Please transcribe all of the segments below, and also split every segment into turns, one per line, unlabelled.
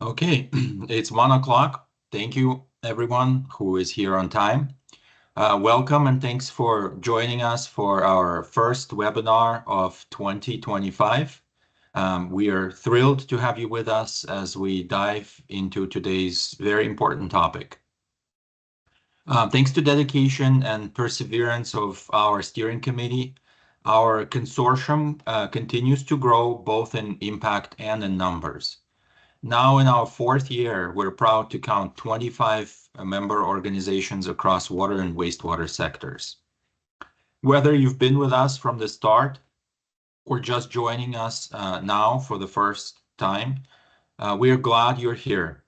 Okay, it's 1 o'clock. Thank you, everyone who is here on time. Welcome and thanks for joining us for our first webinar of 2025. We are thrilled to have you with us as we dive into today's very important topic. Thanks to dedication and perseverance of our steering committee, our consortium continues to grow both in impact and in numbers. Now in our 4th year, we're proud to count 25 member organizations across water and wastewater sectors. Whether you've been with us from the start or just joining us now for the first time, we are glad you're here.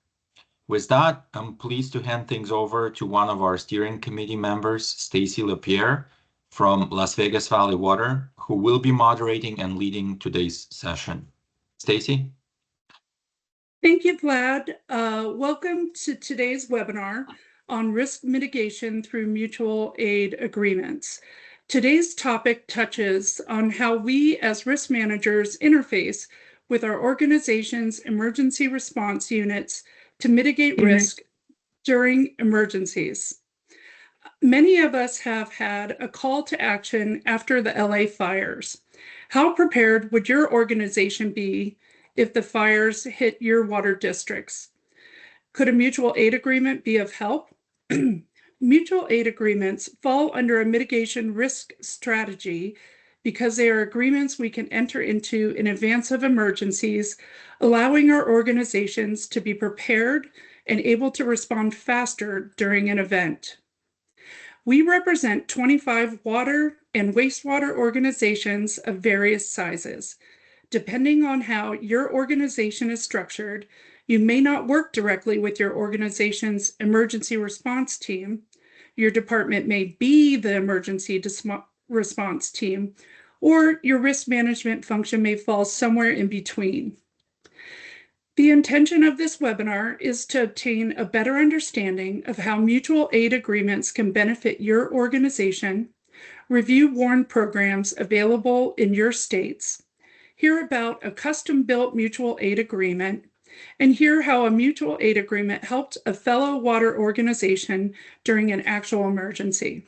With that, I'm pleased to hand things over to one of our steering committee members, Stacy LaPierre from Las Vegas Valley Water, who will be moderating and leading today's session. Stacy?
Thank you, Vlad. Welcome to today's webinar on risk mitigation through mutual aid agreements. Today's topic touches on how we as risk managers interface with our organization's emergency response units to mitigate risk during emergencies. Many of us have had a call to action after the LA fires. How prepared would your organization be if the fires hit your water districts? Could a mutual aid agreement be of help? Mutual aid agreements fall under a mitigation risk strategy because they are agreements we can enter into in advance of emergencies, allowing our organizations to be prepared and able to respond faster during an event. We represent 25 water and wastewater organizations of various sizes. Depending on how your organization is structured, you may not work directly with your organization's emergency response team. Your department may be the emergency response team, or your risk management function may fall somewhere in between. The intention of this webinar is to obtain a better understanding of how mutual aid agreements can benefit your organization, review WARN programs available in your states, hear about a custom-built mutual aid agreement, and hear how a mutual aid agreement helped a fellow water organization during an actual emergency.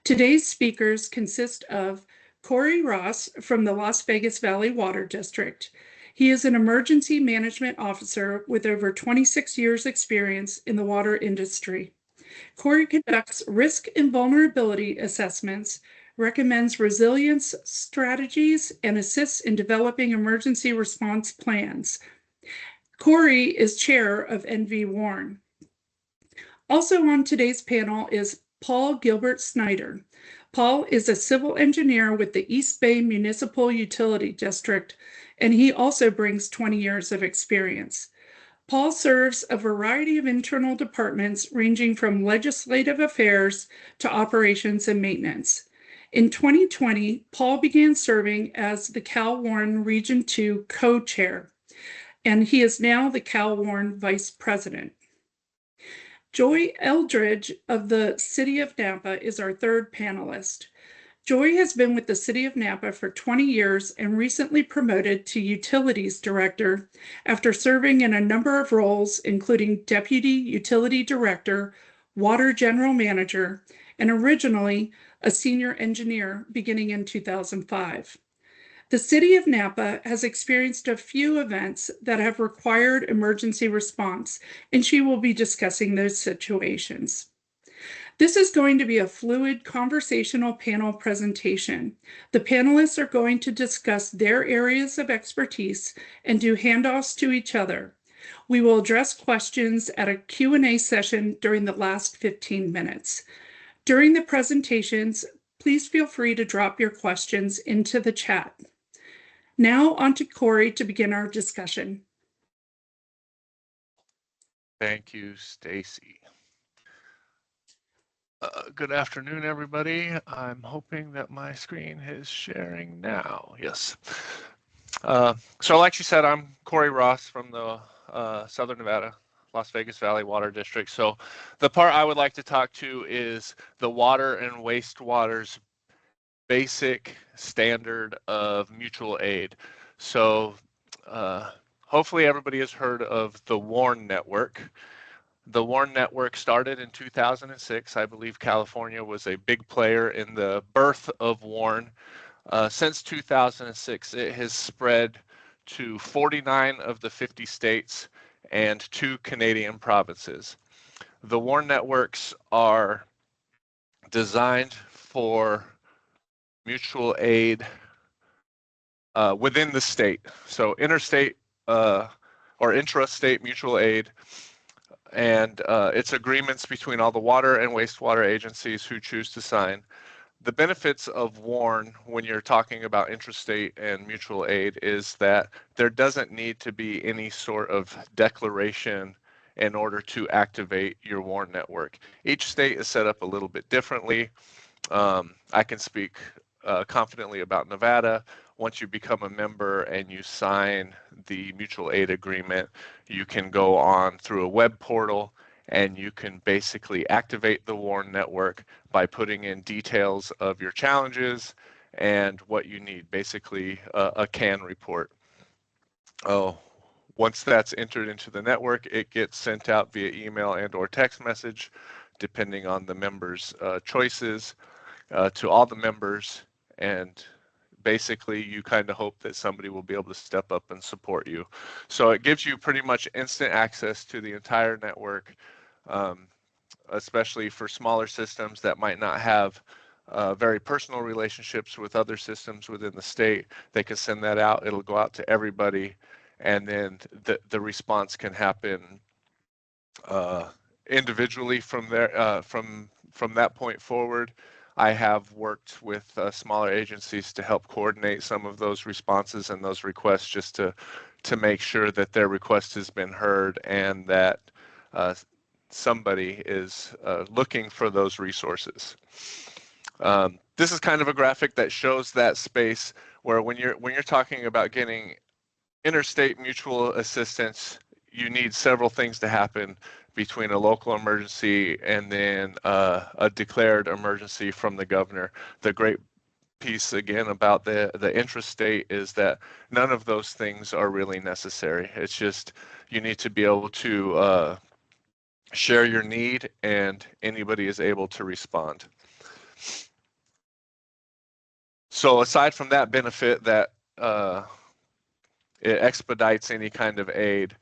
Today's speakers consist of Corey Ross from the Las Vegas Valley Water District. He is an emergency management officer with over 26 years experience in the water industry. Corey conducts risk and vulnerability assessments, recommends resilience strategies, and assists in developing emergency response plans. Corey is chair of NV WARN. Also on today's panel is Paul Gilbert Snyder. Paul is a civil engineer with the East Bay Municipal Utility District, and he also brings 20 years of experience. Paul serves a variety of internal departments ranging from legislative affairs to operations and maintenance. In 2020, Paul began serving as the Cal WARN Region 2 co-chair, and he is now the Cal WARN vice president. Joy Eldridge of the City of Napa is our third panelist. Joy has been with the City of Napa for 20 years and recently promoted to Utilities Director after serving in a number of roles, including Deputy Utility Director, Water General Manager, and originally a Senior Engineer beginning in 2005. The City of Napa has experienced a few events that have required emergency response, and she will be discussing those situations. This is going to be a fluid conversational panel presentation. The panelists are going to discuss their areas of expertise and do handoffs to each other. We will address questions at a Q&A session during the last 15 minutes. During the presentations, please feel free to drop your questions into the chat. Now on to Corey to begin our discussion.
Thank you, Stacy. Good afternoon, everybody. I'm hoping that my screen is sharing now. Yes. So like you said, I'm Corey Ross from the Southern Nevada, Las Vegas Valley Water District. So the part I would like to talk to is the water and wastewater's basic standard of mutual aid. So hopefully everybody has heard of the WARN network. The WARN network started in 2006. I believe California was a big player in the birth of WARN. Since 2006, it has spread to 49 of the 50 states and 2 Canadian provinces. The WARN networks are designed for mutual aid within the state. So interstate or intrastate mutual aid, and it's agreements between all the water and wastewater agencies who choose to sign. The benefits of WARN when you're talking about intrastate and mutual aid is that there doesn't need to be any sort of declaration in order to activate your WARN network. Each state is set up a little bit differently. I can speak confidently about Nevada. Once you become a member and you sign the mutual aid agreement, you can go on through a web portal and you can basically activate the WARN network by putting in details of your challenges and what you need, basically a CAN report. Oh, once that's entered into the network, it gets sent out via email and or text message, depending on the member's choices, to all the members, and basically you kind of hope that somebody will be able to step up and support you. So it gives you pretty much instant access to the entire network, especially for smaller systems that might not have very personal relationships with other systems within the state. They can send that out, it'll go out to everybody, and then the response can happen individually from there. From that point forward, I have worked with smaller agencies to help coordinate some of those responses and those requests, just to make sure that their request has been heard and that somebody is looking for those resources. This is kind of a graphic that shows that space where when you're talking about getting interstate mutual assistance, you need several things to happen between a local emergency and then a declared emergency from the governor. The great piece again about the intrastate is that none of those things are really necessary. It's just you need to be able to share your need and anybody is able to respond. So aside from that benefit that it expedites any kind of aid,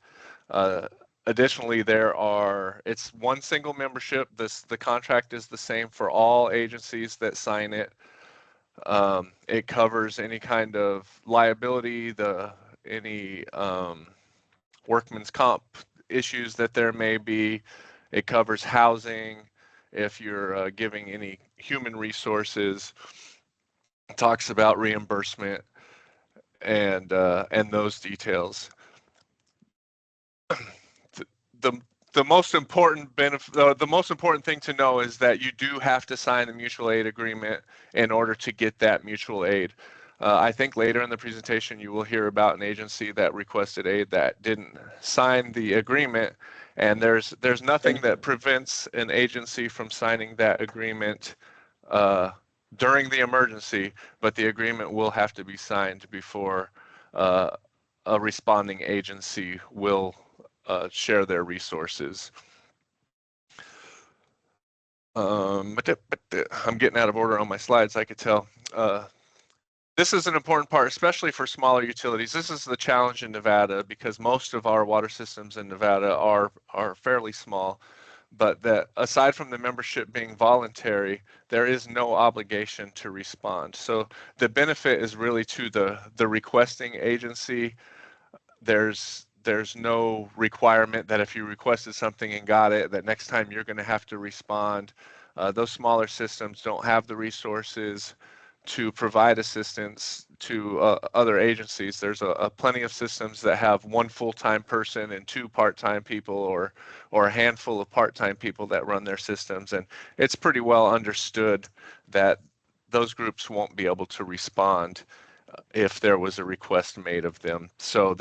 additionally, it's one single membership. The contract is the same for all agencies that sign it. It covers any kind of liability, any workman's comp issues that there may be. It covers housing, if you're giving any human resources. It talks about reimbursement and those details. the the most important benefit, the most important thing to know is that you do have to sign a mutual aid agreement in order to get that mutual aid. I think later in the presentation you will hear about an agency that requested aid that didn't sign the agreement, and there's nothing that prevents an agency from signing that agreement during the emergency, but the agreement will have to be signed before a responding agency will share their resources. I'm getting out of order on my slides, I could tell. This is an important part, especially for smaller utilities. This is the challenge in Nevada because most of our water systems in Nevada are fairly small, but that aside from the membership being voluntary, there is no obligation to respond. So the benefit is really to the requesting agency. There's no requirement that if you requested something and got it, that next time you're going to have to respond. Those smaller systems don't have the resources to provide assistance to other agencies. There's a plenty of systems that have one full-time person and two part-time people, or a handful of part-time people that run their systems, and it's pretty well understood that those groups won't be able to respond if there was a request made of them. So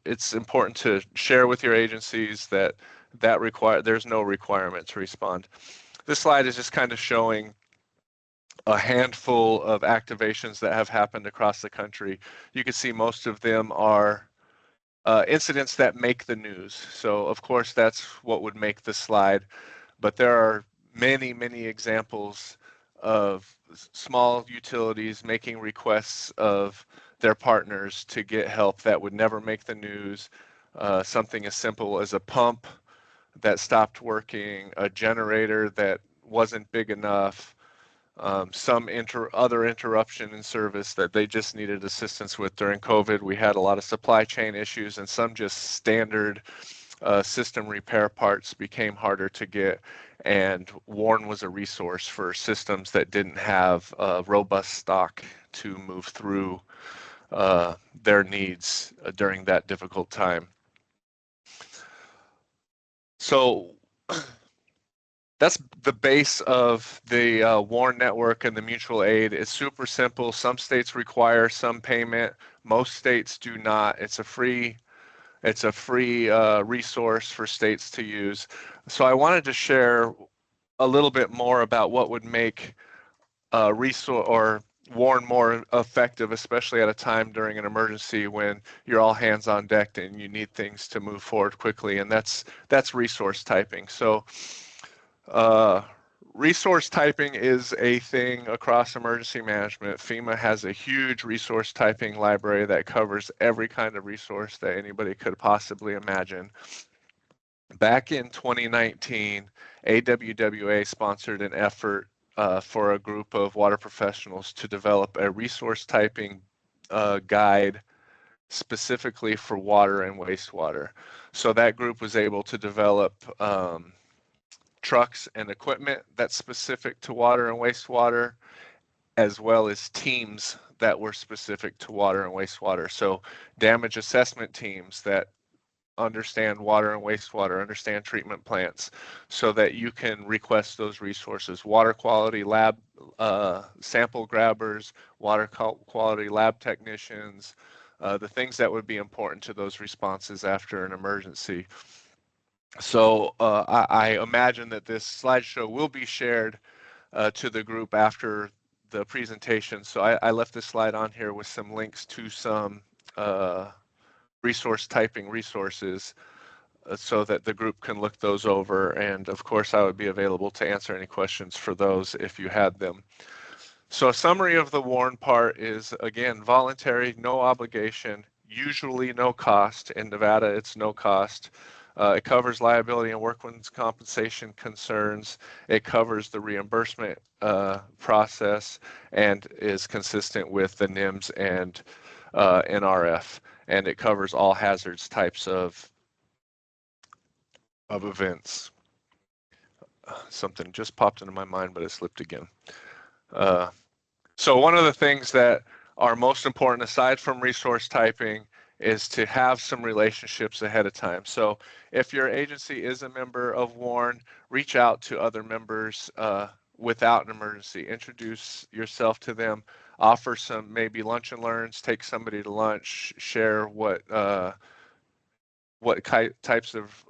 it's important to share with your agencies that there's no requirement to respond. This slide is just kind of showing a handful of activations that have happened across the country. You can see most of them are incidents that make the news. So of course that's what would make the slide, but there are many, many examples of small utilities making requests of their partners to get help that would never make the news. Something as simple as a pump that stopped working, a generator that wasn't big enough, some other interruption in service that they just needed assistance with. During COVID, we had a lot of supply chain issues, and some just standard system repair parts became harder to get, and WARN was a resource for systems that didn't have robust stock to move through their needs during that difficult time. So that's the base of the WARN network and the mutual aid. It's super simple. Some states require some payment. Most states do not. It's a free resource for states to use. So I wanted to share a little bit more about what would make resource or WARN more effective, especially at a time during an emergency when you're all hands on deck and you need things to move forward quickly, and that's resource typing. So resource typing is a thing across emergency management. FEMA has a huge resource typing library that covers every kind of resource that anybody could possibly imagine. Back in 2019, AAWD&M sponsored an effort for a group of water professionals to develop a resource typing guide specifically for water and wastewater. So that group was able to develop trucks and equipment that's specific to water and wastewater, as well as teams that were specific to water and wastewater. So damage assessment teams that understand water and wastewater, understand treatment plants, so that you can request those resources. Water quality lab sample grabbers, water quality lab technicians, the things that would be important to those responses after an emergency. So I imagine that this slideshow will be shared to the group after the presentation. So I left this slide on here with some links to some resource typing resources so that the group can look those over. And of course, I would be available to answer any questions for those if you had them. So a summary of the WARN part is, again, voluntary, no obligation, usually no cost. In Nevada, it's no cost. It covers liability and workman's compensation concerns. It covers the reimbursement process and is consistent with the NIMS and NRF. And it covers all hazards types of events. Something just popped into my mind, but it slipped again. So one of the things that are most important, aside from resource typing, is to have some relationships ahead of time. So if your agency is a member of WARN, reach out to other members without an emergency. Introduce yourself to them. Offer some maybe lunch and learns. Take somebody to lunch. Share what types of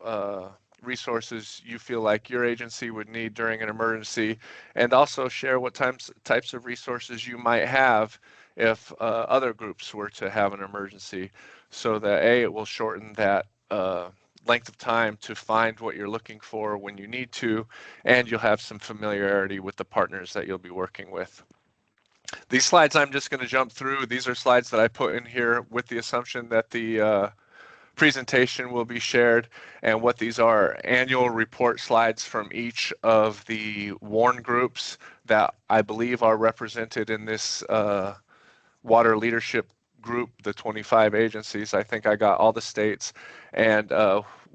resources you feel like your agency would need during an emergency, and also share what types of resources you might have if other groups were to have an emergency, so that it will shorten that length of time to find what you're looking for when you need to, and you'll have some familiarity with the partners that you'll be working with. These slides I'm just going to jump through. These are slides that I put in here with the assumption that the presentation will be shared, and what these are annual report slides from each of the WARN groups that I believe are represented in this water leadership group, the 25 agencies. I think I got all the states, and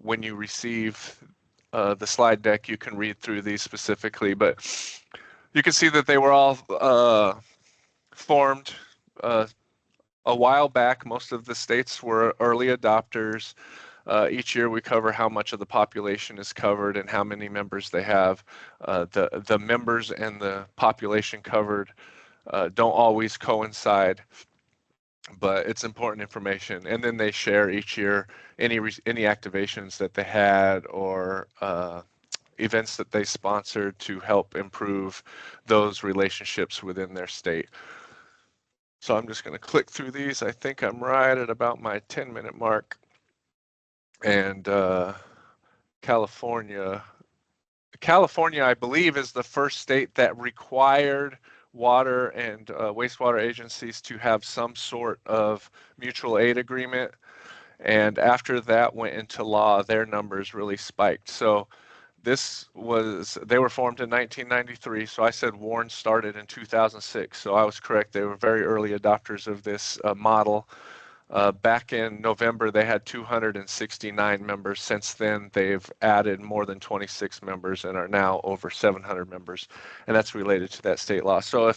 when you receive the slide deck, you can read through these specifically, but you can see that they were all formed a while back. Most of the states were early adopters. Each year we cover how much of the population is covered and how many members they have. The members and the population covered don't always coincide, but it's important information. And then they share each year any activations that they had or events that they sponsored to help improve those relationships within their state. So I'm just going to click through these. I think I'm right at about my 10-minute mark. And California, I believe, is the first state that required water and wastewater agencies to have some sort of mutual aid agreement. And after that went into law, their numbers really spiked. So they were formed in 1993. So I said WARN started in 2006. So I was correct. They were very early adopters of this model. Back in November, they had 269 members. Since then, they've added more than 26 members and are now over 700 members, and that's related to that state law. So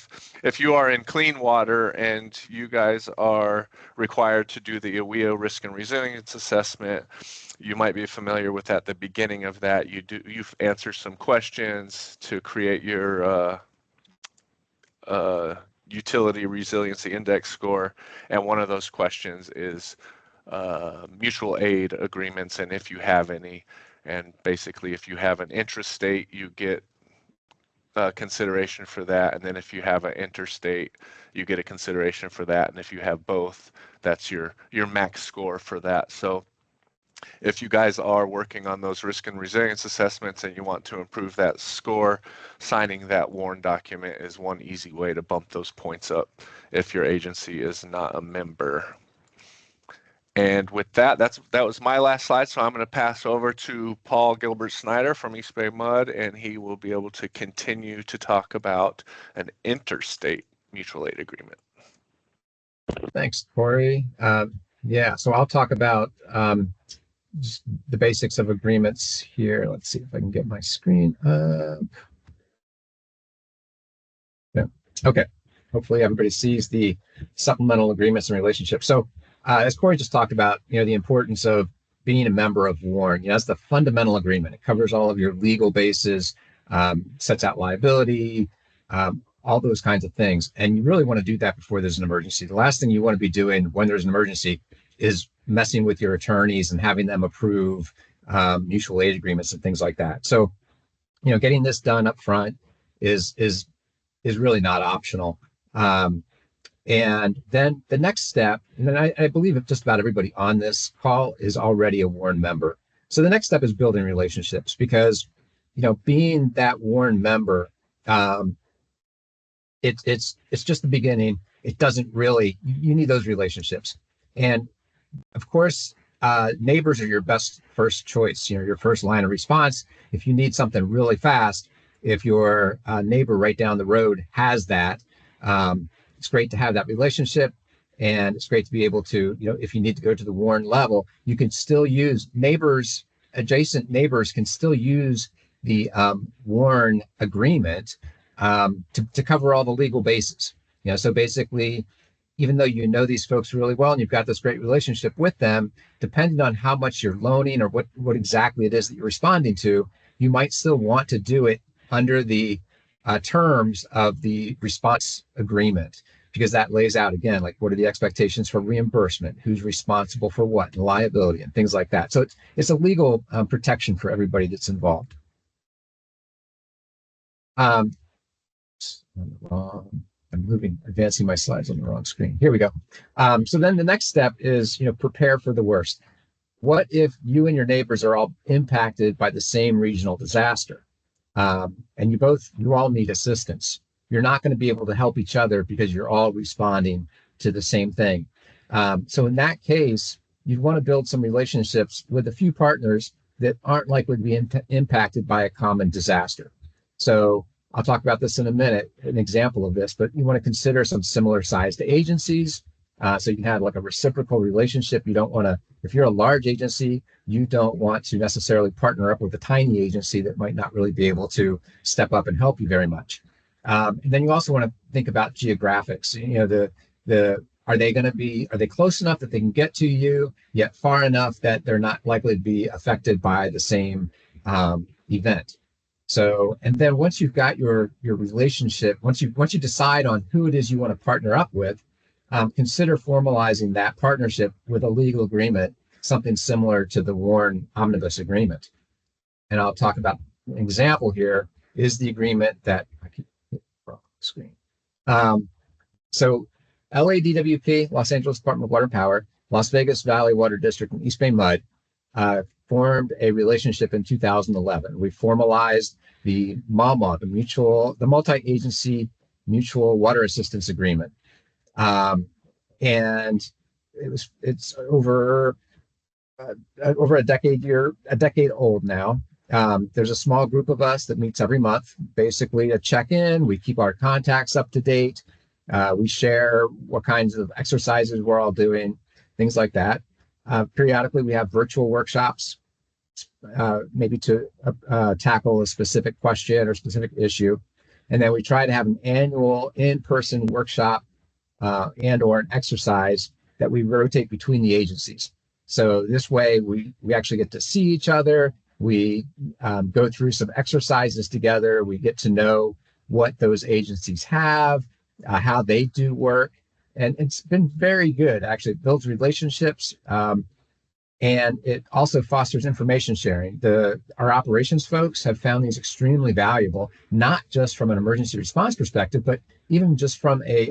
if you are in clean water and you guys are required to do the AAWD&M risk and resilience assessment, you might be familiar with at the beginning of that. You answer some questions to create your utility resiliency index score, and one of those questions is mutual aid agreements and if you have any. And basically, if you have an intrastate, you get consideration for that, and then if you have an interstate, you get a consideration for that, and if you have both, that's your max score for that. So if you guys are working on those risk and resilience assessments and you want to improve that score, signing that WARN document is one easy way to bump those points up if your agency is not a member. And with that, that was my last slide, so I'm going to pass over to Paul Gilbert Snyder from East Bay Mud, and he will be able to continue to talk about an interstate mutual aid agreement.
Thanks, Corey. Yeah, so I'll talk about just the basics of agreements here. Let's see if I can get my screen up. Yeah. Okay. Hopefully everybody sees the supplemental agreements and relationships. So as Corey just talked about, the importance of being a member of WARN, that's the fundamental agreement. It covers all of your legal bases, sets out liability, all those kinds of things. And you really want to do that before there's an emergency. The last thing you want to be doing when there's an emergency is messing with your attorneys and having them approve mutual aid agreements and things like that. So, getting this done up front is really not optional. And then the next step, and then I believe that just about everybody on this call is already a WARN member. So the next step is building relationships, because, being that WARN member, it's just the beginning. It doesn't really, you need those relationships. And of course, neighbors are your best first choice, your first line of response. If you need something really fast, if your neighbor right down the road has that, it's great to have that relationship. And it's great to be able to, if you need to go to the WARN level, you can still use adjacent neighbors can still use the WARN agreement to cover all the legal bases. So basically, even though these folks really well and you've got this great relationship with them, depending on how much you're loaning or what exactly it is that you're responding to, you might still want to do it under the terms of the response agreement, because that lays out, again, like what are the expectations for reimbursement, who's responsible for what, and liability and things like that. So it's a legal protection for everybody that's involved. I'm advancing my slides on the wrong screen. Here we go. So then the next step is, prepare for the worst. What if you and your neighbors are all impacted by the same regional disaster, and you all need assistance? You're not going to be able to help each other because you're all responding to the same thing. So in that case, you'd want to build some relationships with a few partners that aren't likely to be impacted by a common disaster. So I'll talk about this in a minute, an example of this, but you want to consider some similar sized agencies. So you can have like a reciprocal relationship. You don't want to, if you're a large agency, you don't want to necessarily partner up with a tiny agency that might not really be able to step up and help you very much. And then you also want to think about geographics. Are they close enough that they can get to you, yet far enough that they're not likely to be affected by the same event? So, and then once you've got your relationship, once you decide on who it is you want to partner up with, consider formalizing that partnership with a legal agreement, something similar to the WARN Omnibus Agreement. And I'll talk about an example here is the agreement that I keep from the screen. So LADWP, Los Angeles Department of Water and Power, Las Vegas Valley Water District, and East Bay Mud formed a relationship in 2011. We formalized the MAMA, the Multi-Agency Mutual Water Assistance Agreement. And it's over a decade old now. There's a small group of us that meets every month, basically to check in. We keep our contacts up to date. We share what kinds of exercises we're all doing, things like that. Periodically, we have virtual workshops, maybe to tackle a specific question or specific issue. And then we try to have an annual in-person workshop and or an exercise that we rotate between the agencies. So this way we actually get to see each other. We go through some exercises together. We get to know what those agencies have, how they do work. And it's been very good, actually. It builds relationships, and it also fosters information sharing. Our operations folks have found these extremely valuable, not just from an emergency response perspective, but even just from a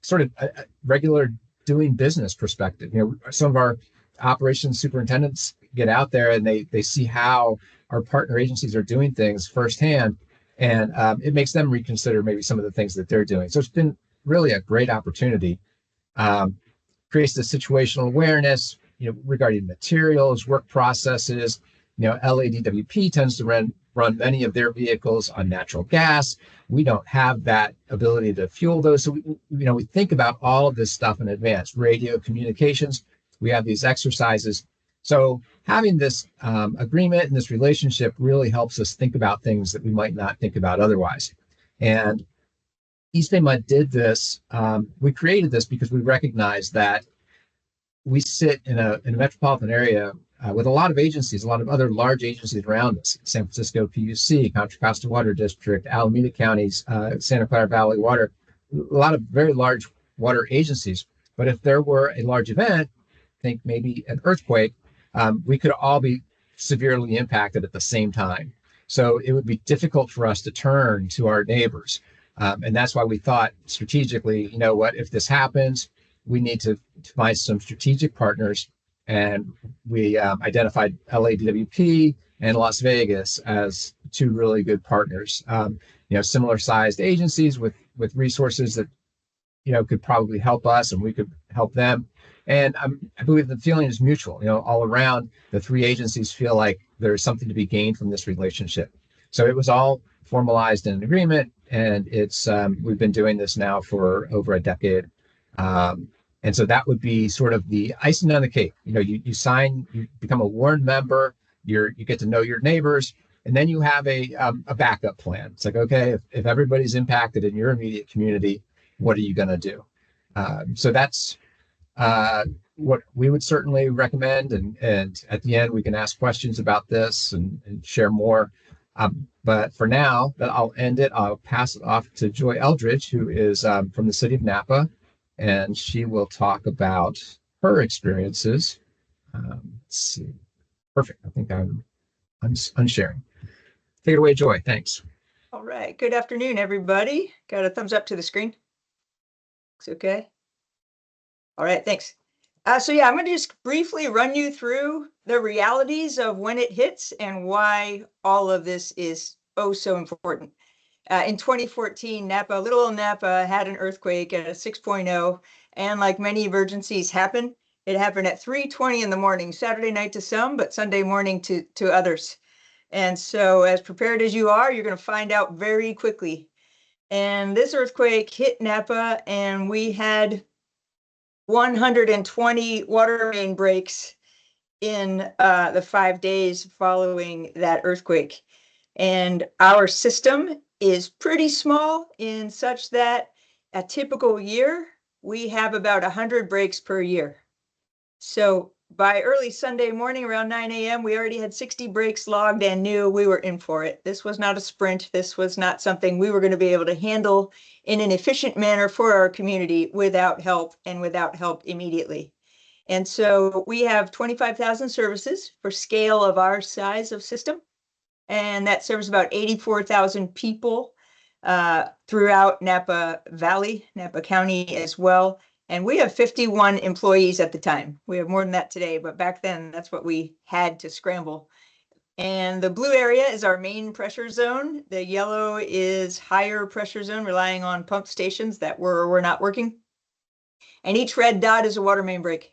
sort of a regular doing business perspective. Some of our operations superintendents get out there and they see how our partner agencies are doing things firsthand, and it makes them reconsider maybe some of the things that they're doing. So it's been really a great opportunity. Creates the situational awareness, regarding materials, work processes. LADWP tends to run many of their vehicles on natural gas. We don't have that ability to fuel those. So we think about all of this stuff in advance. Radio communications, we have these exercises. So having this agreement and this relationship really helps us think about things that we might not think about otherwise. And East Bay Mud did this. We created this because we recognized that we sit in a metropolitan area with a lot of agencies, a lot of other large agencies around us. San Francisco PUC, Contra Costa Water District, Alameda County's Santa Clara Valley Water, a lot of very large water agencies. But if there were a large event, think maybe an earthquake, we could all be severely impacted at the same time. So it would be difficult for us to turn to our neighbors. And that's why we thought strategically, if this happens, we need to find some strategic partners. And we identified LADWP and Las Vegas as two really good partners. Similar sized agencies with resources that, could probably help us and we could help them. And I believe the feeling is mutual. All around, the three agencies feel like there's something to be gained from this relationship. So it was all formalized in an agreement, and it's we've been doing this now for over a decade. And so that would be sort of the icing on the cake. You sign, you become a WARN member, you get to know your neighbors, and then you have a backup plan. It's like, okay, if everybody's impacted in your immediate community, what are you going to do? So that's what we would certainly recommend. And at the end, we can ask questions about this and share more. But for now, I'll end it. I'll pass it off to Joy Eldridge, who is from the city of Napa, and she will talk about her experiences. Let's see. Perfect. I think I'm unsharing. Take it away, Joy. Thanks.
All right. Good afternoon, everybody. Got a thumbs up to the screen? Looks okay. All right. Thanks. So yeah, I'm going to just briefly run you through the realities of when it hits and why all of this is so important. In 2014, little old Napa had an earthquake at a 6.0, and like many emergencies happen, it happened at 3:20 in the morning, Saturday night to some, but Sunday morning to others. And so as prepared as you are, you're going to find out very quickly. And this earthquake hit Napa, and we had 120 water main breaks in the 5 days following that earthquake. And our system is pretty small in such that a typical year, we have about 100 breaks per year. So by early Sunday morning around 9 a.m., we already had 60 breaks logged and knew we were in for it. This was not a sprint. This was not something we were going to be able to handle in an efficient manner for our community without help and without help immediately. And so we have 25,000 services for scale of our size of system. And that serves about 84,000 people throughout Napa Valley, Napa County as well. And we have 51 employees at the time. We have more than that today, but back then that's what we had to scramble. And the blue area is our main pressure zone. The yellow is higher pressure zone, relying on pump stations that were not working. And each red dot is a water main break.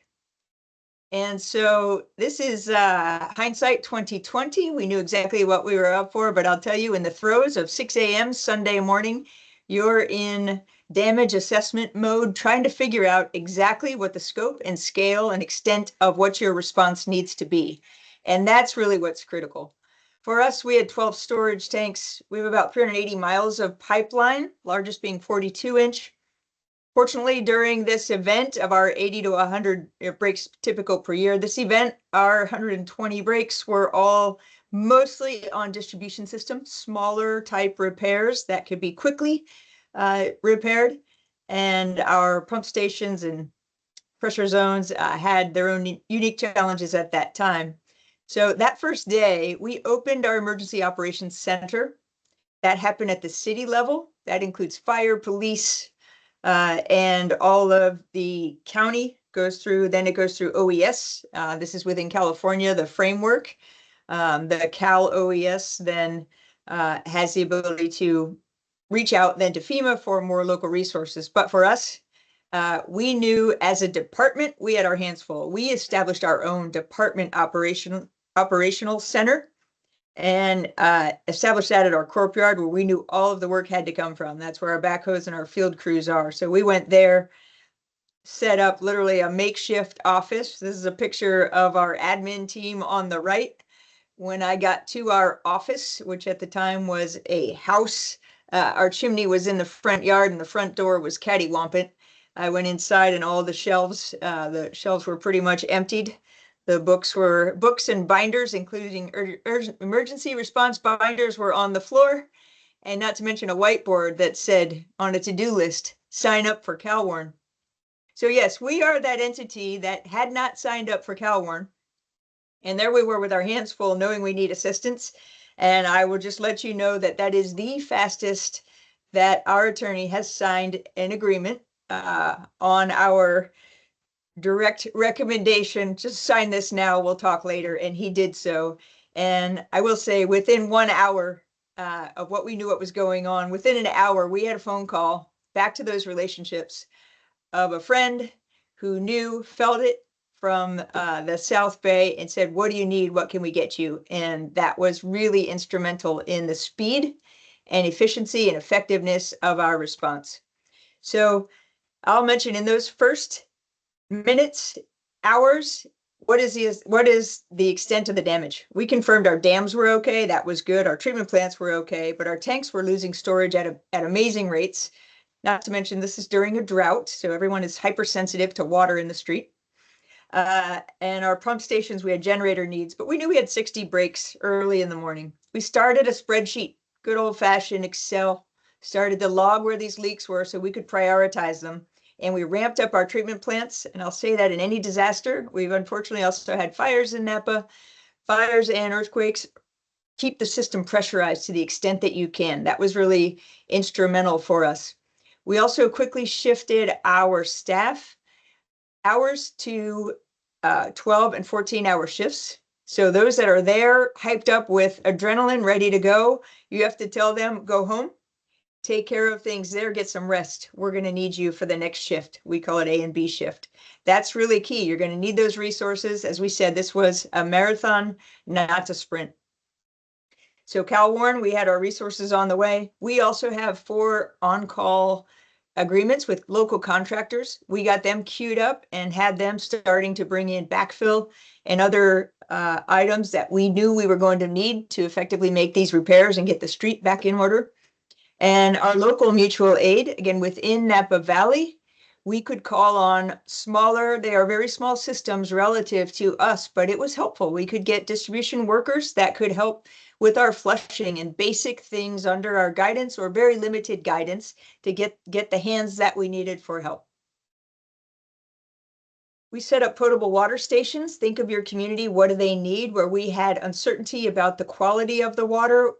And so this is hindsight 2020. We knew exactly what we were up for, but I'll tell you, in the throes of 6 a.m. Sunday morning, you're in damage assessment mode, trying to figure out exactly what the scope and scale and extent of what your response needs to be. And that's really what's critical. For us, we had 12 storage tanks. We have about 380 miles of pipeline, largest being 42-inch. Fortunately, during this event of our 80 to 100 breaks typical per year, this event, our 120 breaks were all mostly on distribution systems, smaller type repairs that could be quickly repaired. And our pump stations and pressure zones had their own unique challenges at that time. So that first day, we opened our emergency operations center. That happened at the city level. That includes fire, police, and all of the county goes through, then it goes through OES. This is within California, the framework. The Cal OES then has the ability to reach out then to FEMA for more local resources. But for us, we knew as a department, we had our hands full. We established our own department operational center and established that at our corp yard where we knew all of the work had to come from. That's where our backhoes and our field crews are. So we went there, set up literally a makeshift office. This is a picture of our admin team on the right. When I got to our office, which at the time was a house, our chimney was in the front yard and the front door was cattywampus. I went inside and all the shelves were pretty much emptied. The books and binders, including emergency response binders, were on the floor, and not to mention a whiteboard that said on a to-do list, sign up for CalWarn. So yes, we are that entity that had not signed up for CalWarn. And there we were with our hands full, knowing we need assistance. And I will just let you know that that is the fastest that our attorney has signed an agreement on our direct recommendation, just sign this now, we'll talk later. And he did so. And I will say within 1 hour of what we knew what was going on, within an hour, we had a phone call back to those relationships of a friend who felt it from the South Bay and said, what do you need? What can we get you? And that was really instrumental in the speed and efficiency and effectiveness of our response. So I'll mention in those first minutes, hours, what is the extent of the damage? We confirmed our dams were okay. That was good. Our treatment plants were okay, but our tanks were losing storage at amazing rates. Not to mention this is during a drought, so everyone is hypersensitive to water in the street. And our pump stations, we had generator needs, but we knew we had 60 breaks early in the morning. We started a spreadsheet, good old-fashioned Excel, started to log where these leaks were so we could prioritize them. And we ramped up our treatment plants. And I'll say that in any disaster, we've unfortunately also had fires in Napa. Fires and earthquakes keep the system pressurized to the extent that you can. That was really instrumental for us. We also quickly shifted our staff hours to 12 and 14-hour shifts. So those that are there, hyped up with adrenaline, ready to go, you have to tell them, go home. Take care of things there, get some rest. We're going to need you for the next shift. We call it A and B shift. That's really key. You're going to need those resources. As we said, this was a marathon, not a sprint. So CalWarn, we had our resources on the way. We also have 4 on-call agreements with local contractors. We got them queued up and had them starting to bring in backfill and other items that we knew we were going to need to effectively make these repairs and get the street back in order. And our local mutual aid, again, within Napa Valley, we could call on smaller, they are very small systems relative to us, but it was helpful. We could get distribution workers that could help with our flushing and basic things under our guidance or very limited guidance to get the hands that we needed for help. We set up potable water stations. Think of your community, what do they need? Where we had uncertainty about the quality of the water,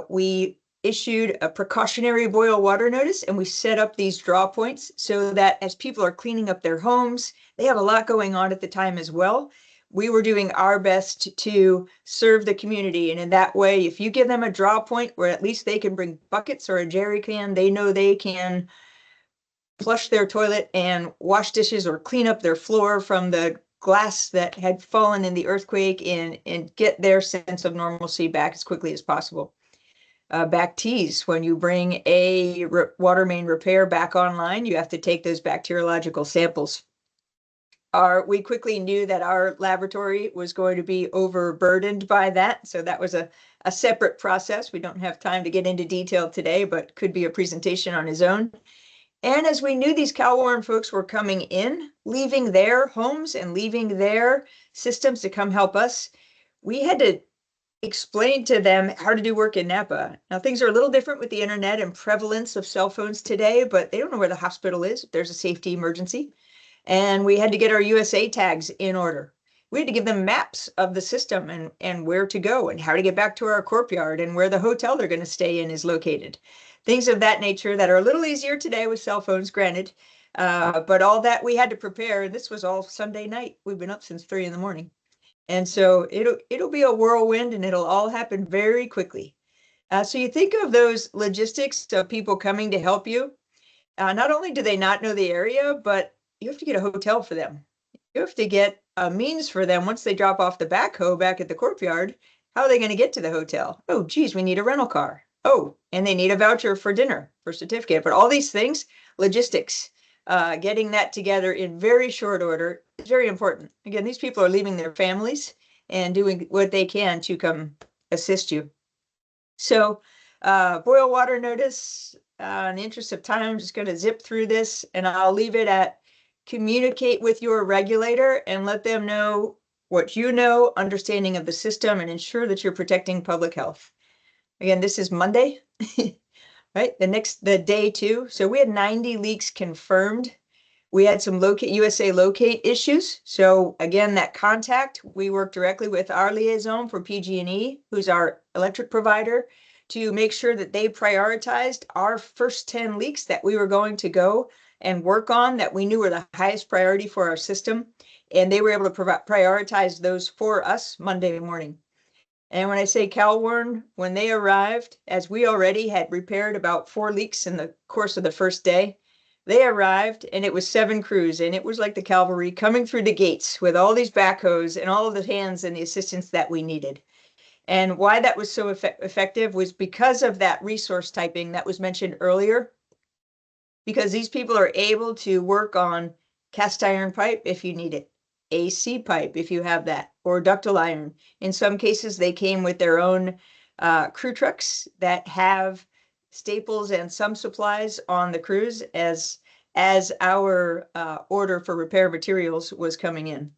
we issued a precautionary boil water notice, and we set up these draw points so that as people are cleaning up their homes, they have a lot going on at the time as well. We were doing our best to serve the community. And in that way, if you give them a draw point where at least they can bring buckets or a jerry can, they know they can flush their toilet and wash dishes or clean up their floor from the glass that had fallen in the earthquake, and get their sense of normalcy back as quickly as possible. Back teas, when you bring a water main repair back online, you have to take those bacteriological samples. We quickly knew that our laboratory was going to be overburdened by that. So that was a separate process. We don't have time to get into detail today, but could be a presentation on its own. And as we knew these CalWarn folks were coming in, leaving their homes and leaving their systems to come help us, we had to explain to them how to do work in Napa. Now, things are a little different with the internet and prevalence of cell phones today, but they don't know where the hospital is if there's a safety emergency. And we had to get our USA tags in order. We had to give them maps of the system and where to go and how to get back to our courtyard and where the hotel they're going to stay in is located. Things of that nature that are a little easier today with cell phones, granted. But all that we had to prepare, this was all Sunday night. We've been up since 3 a.m. And so it'll be a whirlwind, and it'll all happen very quickly. So you think of those logistics of people coming to help you. Not only do they not know the area, but you have to get a hotel for them. You have to get a means for them once they drop off the backhoe back at the courtyard. How are they going to get to the hotel? Oh, geez, we need a rental car. Oh, and they need a voucher for dinner, for certificate. But all these things, logistics, getting that together in very short order is very important. Again, these people are leaving their families and doing what they can to come assist you. So boil water notice, in the interest of time, I'm just going to zip through this, and I'll leave it at communicate with your regulator and let them know what you know, understanding of the system, and ensure that you're protecting public health. Again, this is Monday. Right, the day 2. So we had 90 leaks confirmed. We had some USA locate issues. So again, that contact, we work directly with our liaison for PG&E, who's our electric provider, to make sure that they prioritized our first 10 leaks that we were going to go and work on, that we knew were the highest priority for our system. And they were able to prioritize those for us Monday morning. And when I say CalWarn, when they arrived, as we already had repaired about 4 leaks in the course of the first day, they arrived and it was 7 crews, and it was like the cavalry coming through the gates with all these backhoes and all of the hands and the assistance that we needed. And why that was so effective was because of that resource typing that was mentioned earlier, because these people are able to work on cast iron pipe if you need it, AC pipe if you have that, or ductile iron. In some cases, they came with their own crew trucks that have staples and some supplies on the crews as our order for repair materials was coming in.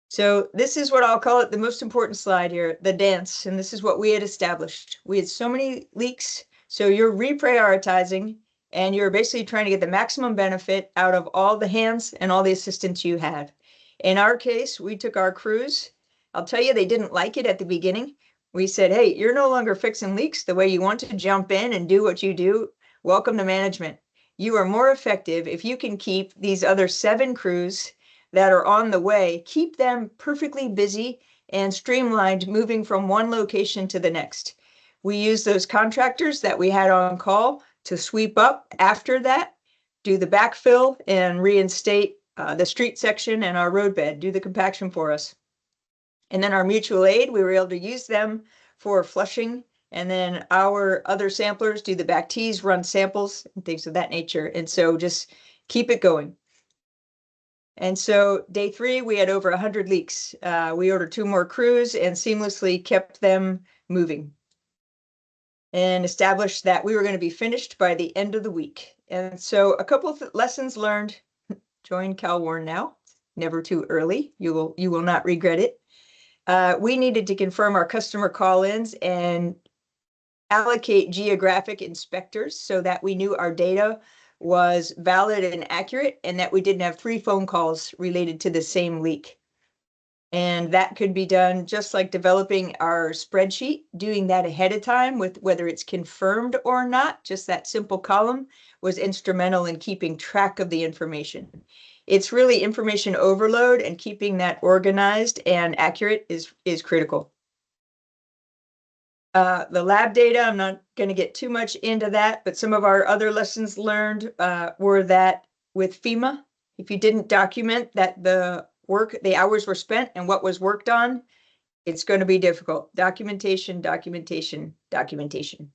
So this is what I'll call it the most important slide here, the dance. And this is what we had established. We had so many leaks. So you're reprioritizing, and you're basically trying to get the maximum benefit out of all the hands and all the assistance you had. In our case, we took our crews. I'll tell you, they didn't like it at the beginning. We said, hey, you're no longer fixing leaks the way you want to jump in and do what you do. Welcome to management. You are more effective if you can keep these other 7 crews that are on the way, keep them perfectly busy and streamlined, moving from one location to the next. We use those contractors that we had on call to sweep up after that, do the backfill and reinstate the street section and our roadbed, do the compaction for us. And then our mutual aid, we were able to use them for flushing. And then our other samplers do the back tees, run samples and things of that nature. And so just keep it going. And so day 3, we had over 100 leaks. We ordered 2 more crews and seamlessly kept them moving. and established that we were going to be finished by the end of the week. And so a couple of lessons learned. Join CalWarn now. Never too early. You will not regret it. We needed to confirm our customer call-ins and allocate geographic inspectors so that we knew our data was valid and accurate and that we didn't have 3 phone calls related to the same leak. And that could be done just like developing our spreadsheet, doing that ahead of time with whether it's confirmed or not. Just that simple column was instrumental in keeping track of the information. It's really information overload, and keeping that organized and accurate is critical. The lab data, I'm not going to get too much into that, but some of our other lessons learned were that with FEMA, if you didn't document that the hours were spent and what was worked on, it's going to be difficult. Documentation, documentation, documentation.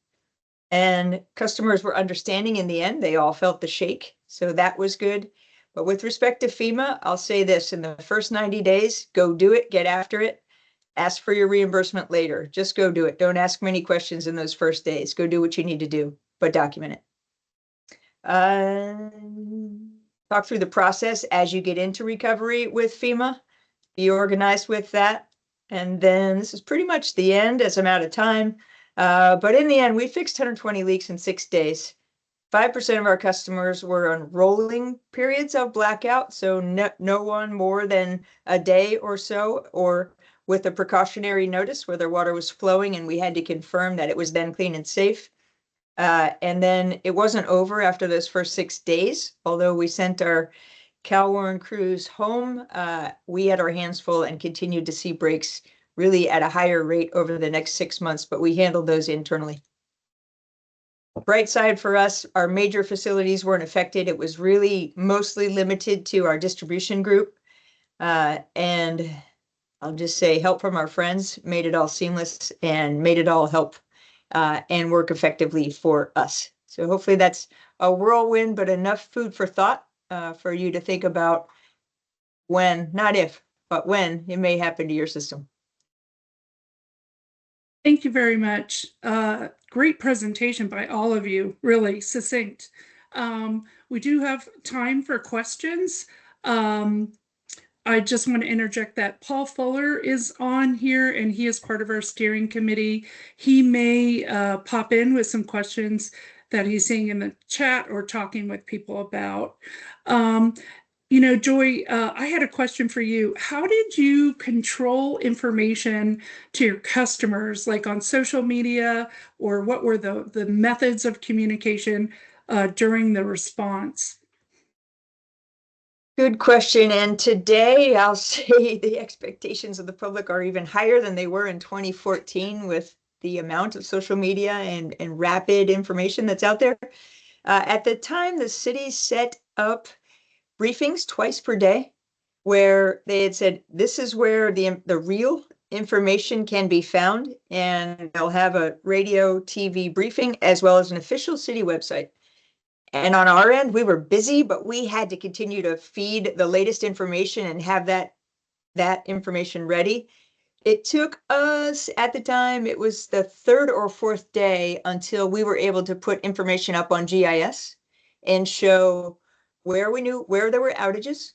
And customers were understanding in the end. They all felt the shake, so that was good. But with respect to FEMA, I'll say this: in the first 90 days, go do it, get after it. Ask for your reimbursement later. Just go do it. Don't ask many questions in those first days. Go do what you need to do, but document it. Talk through the process as you get into recovery with FEMA. Be organized with that. And then this is pretty much the end as I'm out of time. But in the end, we fixed 120 leaks in 6 days. 5% of our customers were on rolling periods of blackout, so no one more than a day or so, or with a precautionary notice where their water was flowing and we had to confirm that it was then clean and safe. And then it wasn't over after those first 6 days. Although we sent our CalWarn crews home, we had our hands full and continued to see breaks really at a higher rate over the next 6 months, but we handled those internally. Bright side for us, our major facilities weren't affected. It was really mostly limited to our distribution group. And I'll just say help from our friends made it all seamless and made it all help and work effectively for us. So hopefully that's a whirlwind, but enough food for thought for you to think about when, not if, but when it may happen to your system.
Thank you very much. Great presentation by all of you, really succinct. We do have time for questions. I just want to interject that Paul Fuller is on here and he is part of our steering committee. He may pop in with some questions that he's seeing in the chat or talking with people about. You know, Joy, I had a question for you. How did you control information to your customers, like on social media, or what were the methods of communication during the response?
Good question. And today I'll say the expectations of the public are even higher than they were in 2014 with the amount of social media and rapid information that's out there. At the time, the city set up briefings twice per day where they had said, this is where the real information can be found. And they'll have a radio, TV briefing, as well as an official city website. And on our end, we were busy, but we had to continue to feed the latest information and have that information ready. It took us, at the time, it was the 3rd or 4th day until we were able to put information up on GIS and show where we knew where there were outages,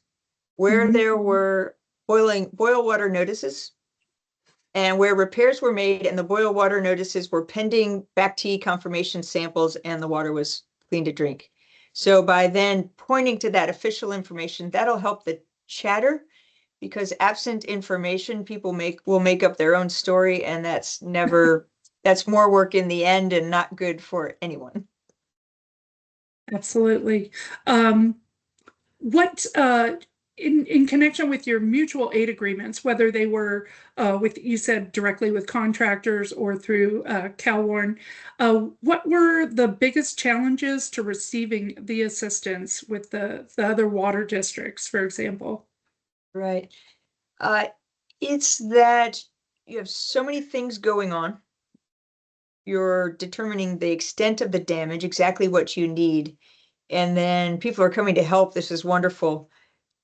where there were boil water notices, and where repairs were made and the boil water notices were pending BACT confirmation samples and the water was clean to drink. So by then pointing to that official information, that'll help the chatter, because absent information, people will make up their own story, and that's more work in the end and not good for anyone.
Absolutely. What in connection with your mutual aid agreements, whether they were you said directly with contractors or through CalWarn, what were the biggest challenges to receiving the assistance with the other water districts, for example?
Right. It's that you have so many things going on. You're determining the extent of the damage, exactly what you need. And then people are coming to help. This is wonderful.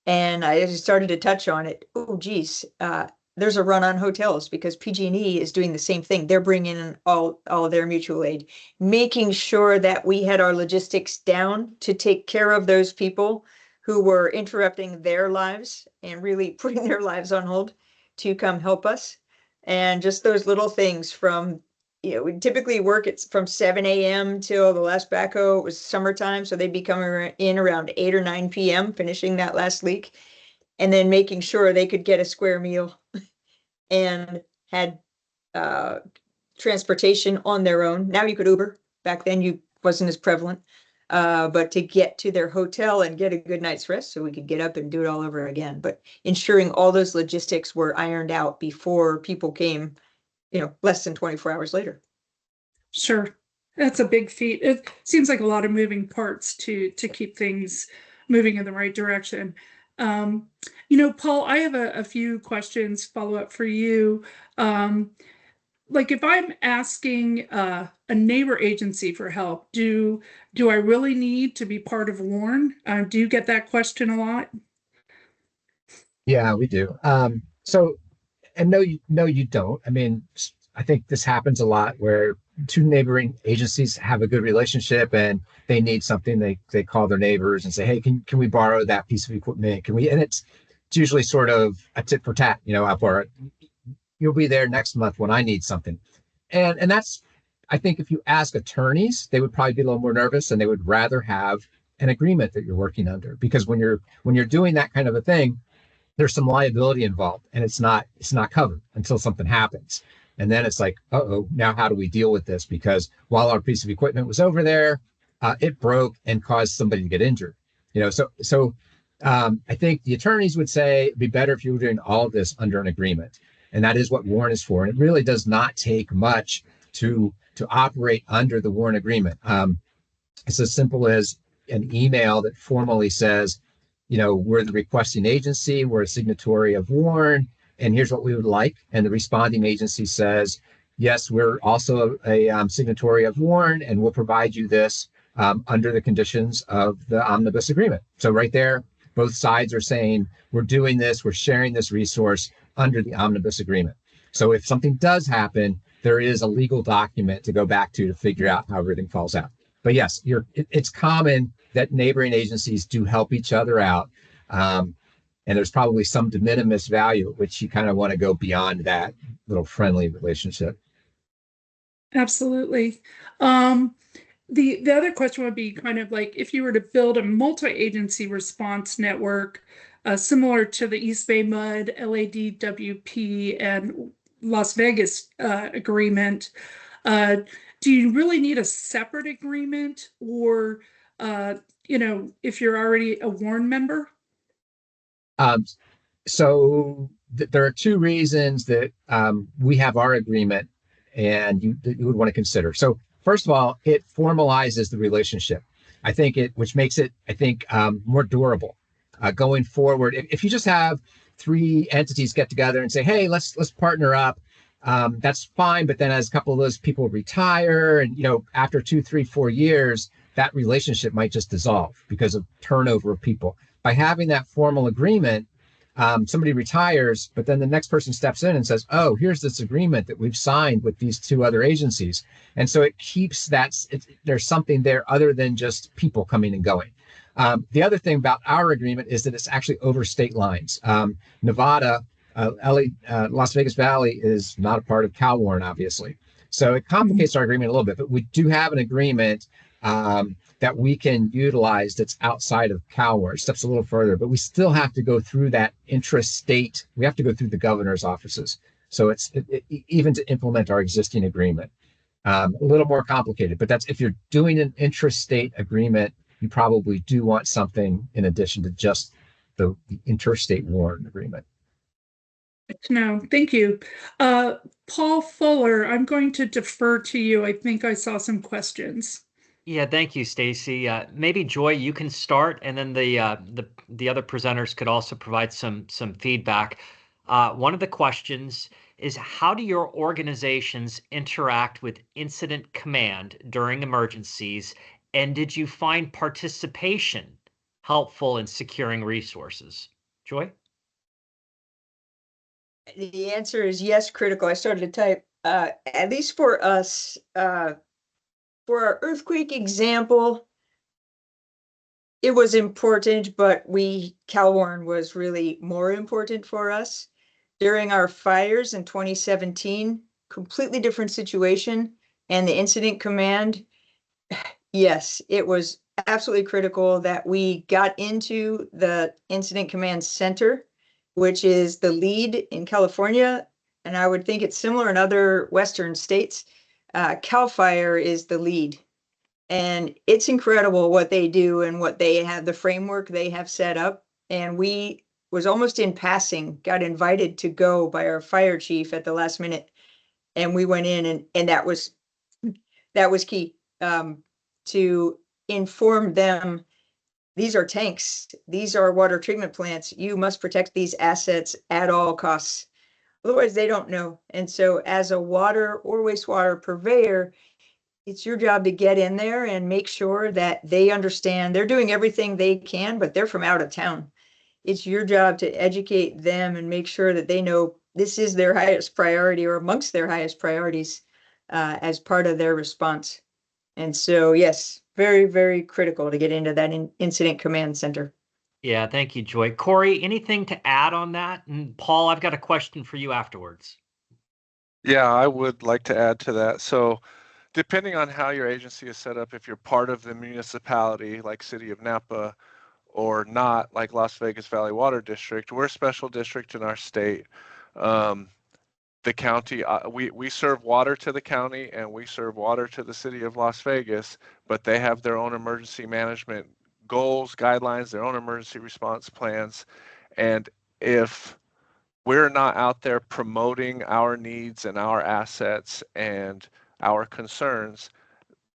And I just started to touch on it. Oh, geez. there's a run on hotels because PG&E is doing the same thing. They're bringing in all of their mutual aid, making sure that we had our logistics down to take care of those people who were interrupting their lives and really putting their lives on hold to come help us. And just those little things from, we typically work from 7 a.m. till the last backhoe. It was summertime, so they'd be coming in around 8 or 9 p.m., finishing that last leak, and then making sure they could get a square meal and had transportation on their own. Now you could Uber. Back then, you wasn't as prevalent. But to get to their hotel and get a good night's rest so we could get up and do it all over again. But ensuring all those logistics were ironed out before people came, less than 24 hours later.
Sure. That's a big feat. It seems like a lot of moving parts to keep things moving in the right direction. Paul, I have a few questions follow up for you. Like if I'm asking a neighbor agency for help, do I really need to be part of WARN? Do you get that question a lot?
Yeah, we do. And no, you don't. I mean, I think this happens a lot where two neighboring agencies have a good relationship and they need something. They call their neighbors and say, hey, can we borrow that piece of equipment? Can we? And it's usually sort of a tit for tat, or you'll be there next month when I need something. And that's, I think if you ask attorneys, they would probably be a little more nervous and they would rather have an agreement that you're working under, because when you're doing that kind of a thing, there's some liability involved and it's not covered until something happens. And then it's like, now how do we deal with this? Because while our piece of equipment was over there, it broke and caused somebody to get injured. So I think the attorneys would say it'd be better if you were doing all of this under an agreement. And that is what WARN is for. And it really does not take much to operate under the WARN agreement. It's as simple as an email that formally says, we're the requesting agency, we're a signatory of WARN, and here's what we would like. And the responding agency says, yes, we're also a signatory of WARN, and we'll provide you this under the conditions of the omnibus agreement. So right there, both sides are saying, we're doing this, we're sharing this resource under the omnibus agreement. So if something does happen, there is a legal document to go back to figure out how everything falls out. But yes, it's common that neighboring agencies do help each other out. And there's probably some de minimis value at which you kind of want to go beyond that little friendly relationship.
Absolutely. The other question would be kind of like if you were to build a multi-agency response network similar to the East Bay MUD, LADWP, and Las Vegas agreement, do you really need a separate agreement, or if you're already a WARN member?
So there are two reasons that we have our agreement and you would want to consider. So first of all, it formalizes the relationship. I think which makes it, more durable going forward. If you just have three entities get together and say, hey, let's partner up, that's fine. But then as a couple of those people retire and, after 2, 3, 4 years, that relationship might just dissolve because of turnover of people. By having that formal agreement, somebody retires, but then the next person steps in and says, oh, here's this agreement that we've signed with these two other agencies. And so it keeps there's something there other than just people coming and going. The other thing about our agreement is that it's actually over state lines. Nevada, Las Vegas Valley is not a part of CalWARN, obviously. So it complicates our agreement a little bit, but we do have an agreement that we can utilize that's outside of CalWARN, steps a little further, but we still have to go through that intrastate. We have to go through the governor's offices. So it's even to implement our existing agreement, a little more complicated, but that's if you're doing an intrastate agreement, you probably do want something in addition to just the interstate WARN agreement.
No, thank you. Paul Fuller, I'm going to defer to you. I think I saw some questions.
Yeah, thank you, Stacy. Maybe Joy, you can start, and then the other presenters could also provide some feedback. One of the questions is, how do your organizations interact with incident command during emergencies, and did you find participation helpful in securing resources? Joy?
The answer is yes, critical. I started to type, at least for us, for our earthquake example, it was important, but CalWarn was really more important for us. During our fires in 2017, completely different situation. And the incident command, yes, it was absolutely critical that we got into the incident command center, which is the lead in California. And I would think it's similar in other Western states. CAL FIRE is the lead. And it's incredible what they do and what they have, the framework they have set up. And we was almost in passing, got invited to go by our fire chief at the last minute. And we went in and that was key, to inform them, these are tanks, these are water treatment plants. You must protect these assets at all costs. Otherwise, they don't know. And so as a water or wastewater purveyor, it's your job to get in there and make sure that they understand they're doing everything they can, but they're from out of town. It's your job to educate them and make sure that they know this is their highest priority or amongst their highest priorities, as part of their response. And so, yes, very, very critical to get into that incident command center.
Yeah, thank you, Joy. Corey, anything to add on that? And Paul, I've got a question for you afterwards.
Yeah, I would like to add to that. So depending on how your agency is set up, if you're part of the municipality like City of Napa or not, like Las Vegas Valley Water District, we're a special district in our state. The county, we serve water to the county and we serve water to the city of Las Vegas, but they have their own emergency management goals, guidelines, their own emergency response plans. And if we're not out there promoting our needs and our assets and our concerns,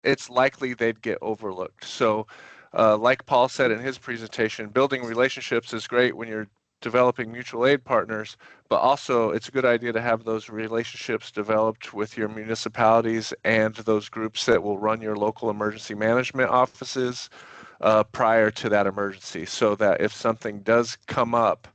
it's likely they'd get overlooked. So like Paul said in his presentation, building relationships is great when you're developing mutual aid partners, but also it's a good idea to have those relationships developed with your municipalities and those groups that will run your local emergency management offices prior to that emergency, so that if something does come up,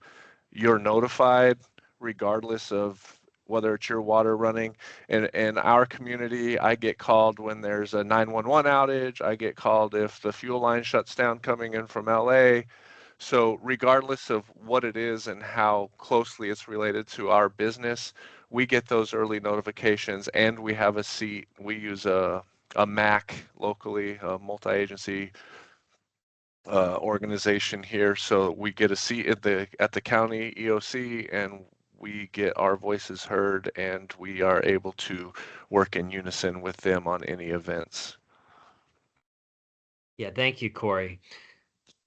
you're notified regardless of whether it's your water running. In our community, I get called when there's a 911 outage. I get called if the fuel line shuts down coming in from LA. So regardless of what it is and how closely it's related to our business, we get those early notifications, and we have a seat. We use a MAC locally, a multi-agency organization here, so we get a seat at the county EOC, and we get our voices heard, and we are able to work in unison with them on any events.
Yeah, thank you, Corey.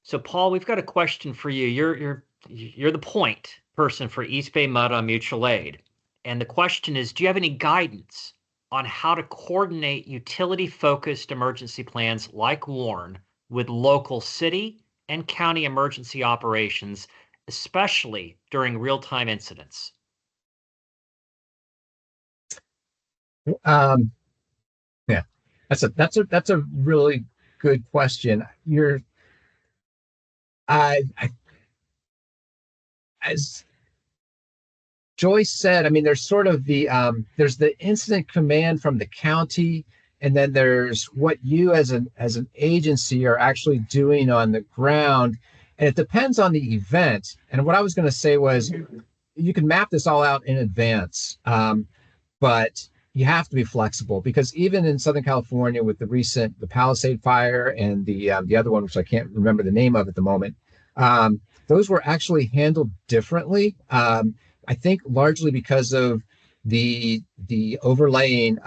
So, Paul, we've got a question for you. You're the point person for East Bay Mud on mutual aid, and the question is: do you have any guidance on how to coordinate utility-focused emergency plans like WARN with local city and county emergency operations, especially during real-time incidents?
Yeah, that's a really good question. As Joyce said, I mean, there's sort of there's the incident command from the county, and then there's what you as an agency are actually doing on the ground, and it depends on the event. And what I was going to say was, you can map this all out in advance, but you have to be flexible, because even in Southern California with the Palisade fire and the other one, which I can't remember the name of at the moment, those were actually handled differently. I think largely because of the overlaying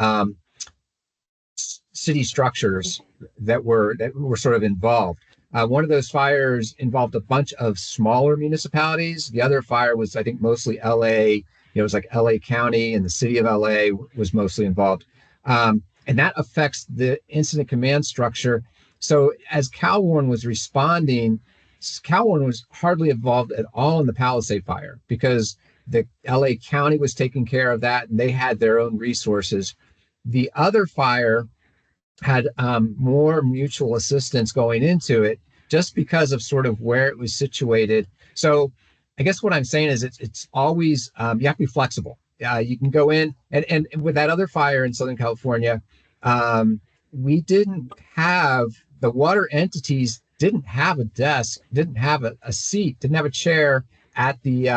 city structures that were sort of involved. One of those fires involved a bunch of smaller municipalities. The other fire was, I think, mostly LA. It was like LA County, and the city of LA was mostly involved. And that affects the incident command structure. So as CalWarn was responding, CalWarn was hardly involved at all in the Palisade fire, because the LA County was taking care of that, and they had their own resources. The other fire had more mutual assistance going into it, just because of sort of where it was situated. So I guess what I'm saying is it's always you have to be flexible. You can go in and with that other fire in Southern California, we didn't have the water entities didn't have a desk, didn't have a seat, didn't have a chair at the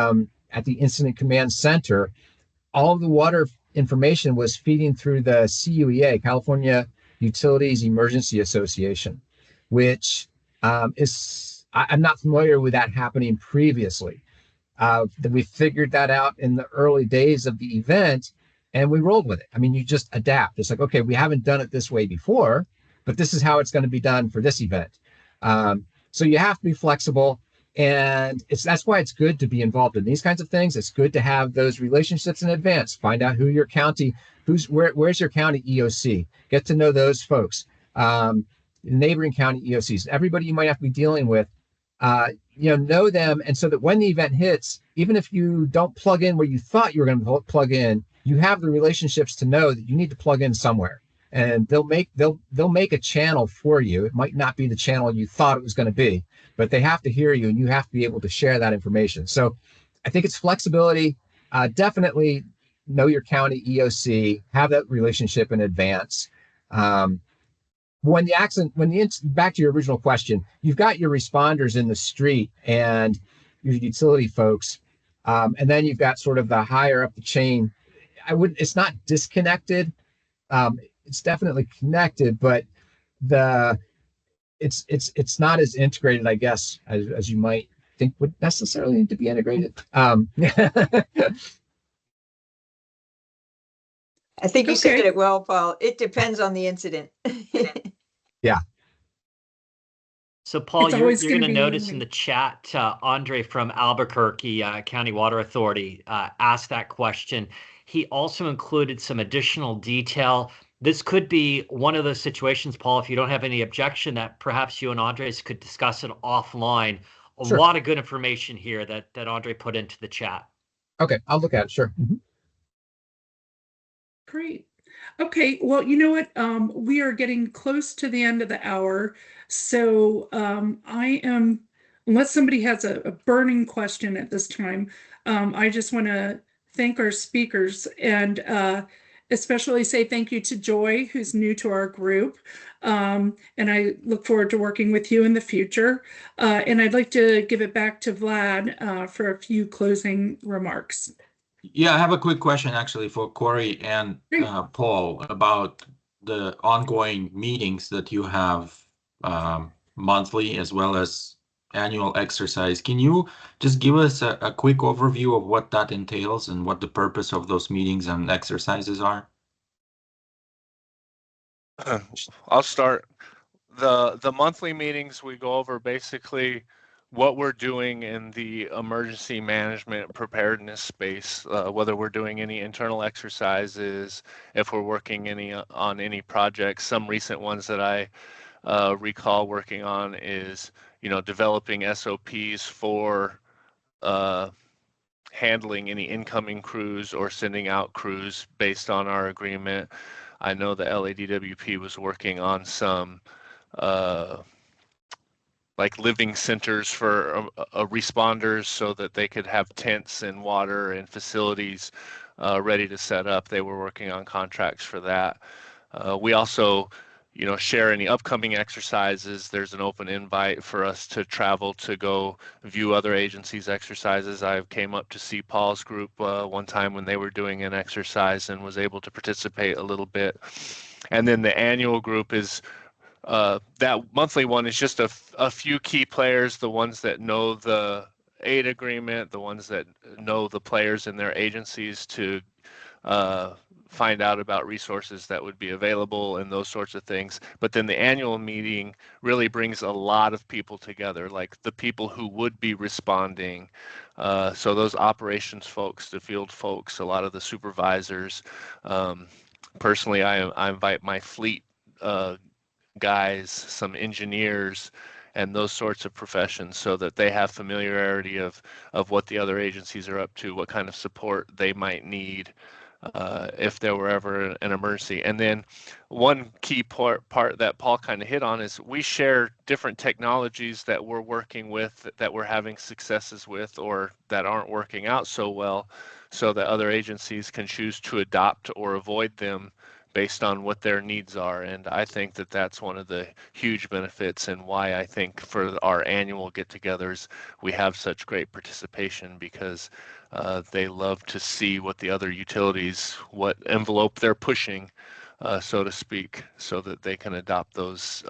incident command center. All of the water information was feeding through the CUEA, California Utilities Emergency Association, which I'm not familiar with that happening previously. We figured that out in the early days of the event and we rolled with it. I mean, you just adapt. It's like, okay, we haven't done it this way before, but this is how it's going to be done for this event. So you have to be flexible. And that's why it's good to be involved in these kinds of things. It's good to have those relationships in advance. Find out who your county, where's your county EOC. Get to know those folks. Neighboring county EOCs, everybody you might have to be dealing with. Know them, and so that when the event hits, even if you don't plug in where you thought you were going to plug in, you have the relationships to know that you need to plug in somewhere, and they'll make a channel for you. It might not be the channel you thought it was going to be, but they have to hear you, and you have to be able to share that information. So, I think it's flexibility. Definitely know your county EOC, have that relationship in advance. Back to your original question, you've got your responders in the street and your utility folks, and then you've got sort of the higher up the chain. It's not disconnected. It's definitely connected, but it's not as integrated, I guess, as you might think would necessarily need to be integrated.
I think you said it well, Paul. It depends on the incident.
Yeah.
So, Paul, you're going to notice in the chat, Andre from Albuquerque County Water Authority asked that question. He also included some additional detail. This could be one of those situations, Paul, if you don't have any objection, that perhaps you and Andres could discuss it offline.
Sure.
Lot of good information here that Andre put into the chat.
Okay, I'll look at it. Sure. Mm-hmm.
Great. Okay, well, you know what? We are getting close to the end of the hour. So unless somebody has a burning question at this time, I just want to thank our speakers and especially say thank you to Joy, who's new to our group. And I look forward to working with you in the future. And I'd like to give it back to Vlad for a few closing remarks.
Yeah, I have a quick question actually for Corey and Paul about the ongoing meetings that you have monthly as well as annual exercise. Can you just give us a quick overview of what that entails and what the purpose of those meetings and exercises are?
I'll start. The monthly meetings, we go over basically what we're doing in the emergency management preparedness space, whether we're doing any internal exercises, if we're working on any projects. Some recent ones that I recall working on is, developing SOPs for handling any incoming crews or sending out crews based on our agreement. I know the LADWP was working on some like living centers for responders so that they could have tents and water and facilities ready to set up. They were working on contracts for that. We also, share any upcoming exercises. There's an open invite for us to travel to go view other agencies' exercises. I came up to see Paul's group one time when they were doing an exercise and was able to participate a little bit. And then the annual group is that monthly one is just a few key players, the ones that know the aid agreement, the ones that know the players in their agencies to find out about resources that would be available and those sorts of things. But then the annual meeting really brings a lot of people together, like the people who would be responding. So those operations folks, the field folks, a lot of the supervisors. Personally, I invite my fleet guys, some engineers, and those sorts of professions so that they have familiarity of what the other agencies are up to, what kind of support they might need. if there were ever an emergency. And then one key part that Paul kind of hit on is we share different technologies that we're working with, that we're having successes with, or that aren't working out so well, so that other agencies can choose to adopt or avoid them based on what their needs are. And I think that that's one of the huge benefits, and why I think for our annual get-togethers we have such great participation, because they love to see what the other utilities, what envelope they're pushing, so to speak, so that they can adopt those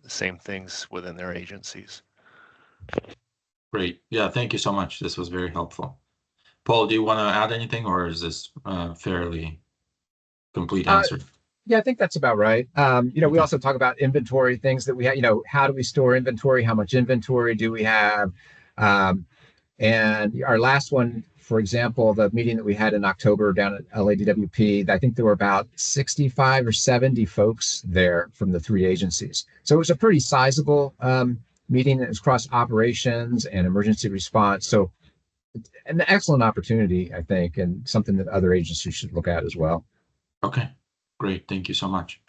same things within their agencies.
Great. Yeah, thank you so much. This was very helpful. Paul, do you want to add anything, or is this fairly complete answer?
Yeah, I think that's about right. We
Okay.
also talk about inventory, things that we have, how do we store inventory? How much inventory do we have? And our last one, for example, the meeting that we had in October down at LADWP, I think there were about 65 or 70 folks there from the three agencies. So it was a pretty sizable meeting. It was cross operations and emergency response. So an excellent opportunity, I think, and something that other agencies should look at as well.
Okay, great. Thank you so much.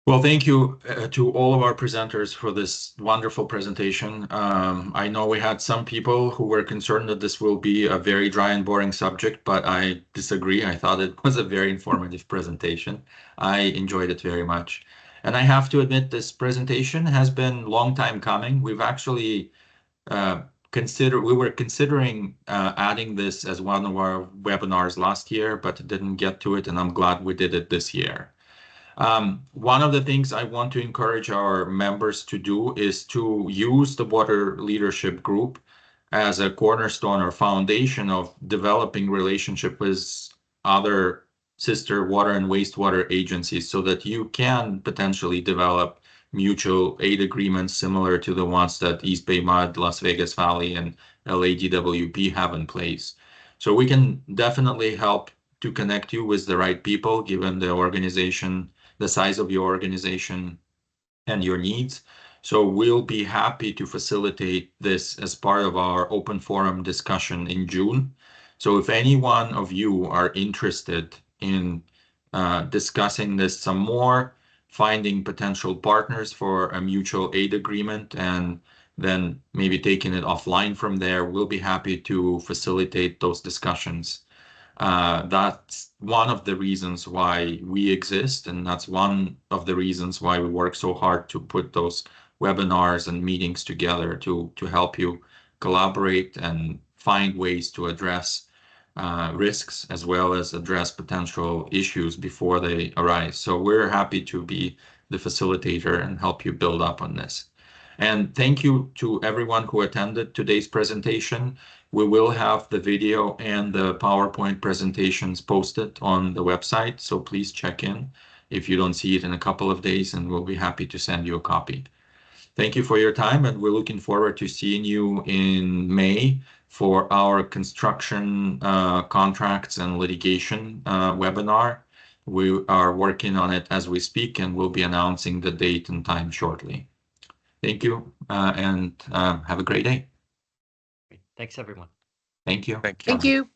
Well, thank you to all of our presenters for this wonderful presentation. I know we had some people who were concerned that this will be a very dry and boring subject, but I disagree. I thought it was a very informative presentation. I enjoyed it very much. And I have to admit, this presentation has been a long time coming. We've actually we were considering adding this as one of our webinars last year, but didn't get to it, and I'm glad we did it this year. One of the things I want to encourage our members to do is to use the Water Leadership Group as a cornerstone or foundation of developing relationship with other sister water and wastewater agencies, so that you can potentially develop mutual aid agreements similar to the ones that East Bay Mud, Las Vegas Valley, and LADWP have in place. So we can definitely help to connect you with the right people, given the organization, the size of your organization, and your needs. So we'll be happy to facilitate this as part of our open forum discussion in June. So if any one of you are interested in discussing this some more, finding potential partners for a mutual aid agreement, and then maybe taking it offline from there, we'll be happy to facilitate those discussions. That's one of the reasons why we exist, and that's one of the reasons why we work so hard to put those webinars and meetings together to help you collaborate and find ways to address risks, as well as address potential issues before they arise. So we're happy to be the facilitator and help you build up on this. And thank you to everyone who attended today's presentation. We will have the video and the PowerPoint presentations posted on the website, so please check in if you don't see it in a couple of days, and we'll be happy to send you a copy. Thank you for your time, and we're looking forward to seeing you in May for our construction contracts and litigation webinar. We are working on it as we speak, and we'll be announcing the date and time shortly. Thank you, and have a great day.
Thanks, everyone.
Thank you.
Thank you.
Thank you.